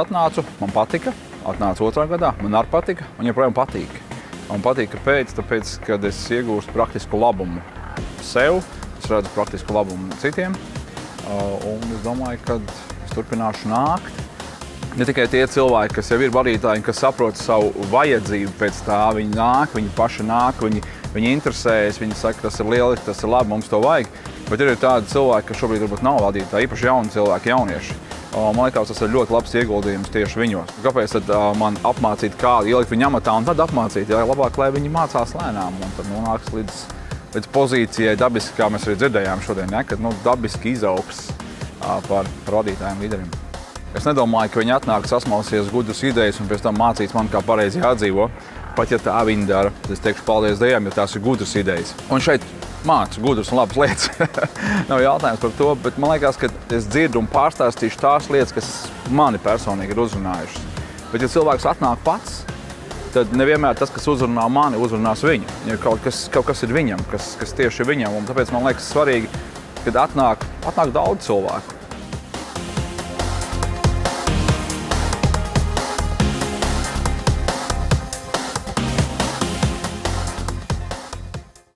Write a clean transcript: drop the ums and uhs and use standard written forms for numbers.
atnācu, man patika, atnācu 2. gadā, man arī patika, un joprojām patīk. Man patīk, tāpēc, kad es iegūstu praktisku labumu sev, es redzu praktisku labumu citiem, un es domāju, ka es turpināšu nākt. Ne tikai tie cilvēki, kas jau ir vadītāji, kas saprot savu vajadzību pēc tā, viņi nāk, viņi paši nāk, viņi interesējas, viņi saka, tas ir lieliski, tas ir labi, mums to vajag, bet ir tādi cilvēki, kas šobrīd varbūt nav vadītāji, īpaši jauni cilvēki, jaunieši. Man liekas, tas ir ļoti labs ieguldījums tieši viņos. Kāpēc tad man apmācīt kādu, ielikt viņu amatā un tad apmācīt? Jā, labāk, lai viņi mācās lēnām un tad nonāks līdz pozīcijai dabiski, kā mēs arī dzirdējām šodien, ja? Kad dabiski izaugs par vadītājiem līderiem. Es nedomāju, ka viņi atnāk, sasmalsies gudras idejas un pēc tam mācīs man, kā pareizi jādzīvo. Pat ja tā viņi dara, es teikšu paldies Dievam, ja tās ir gudras idejas. Un šeit mācu gudras un labas lietas. Nav jautājums par to, bet man liekas, ka es dzirdu un pārstāstīšu tās lietas, kas mani personīgi ir uzrunājušas. Bet ja cilvēks atnāk pats, tad nevienmēr tas, kas uzrunā mani, uzrunās viņu. Ja kaut kas ir viņam, kas tieši ir viņam. Un tāpēc man liekas svarīgi, kad atnāk daudz cilvēku.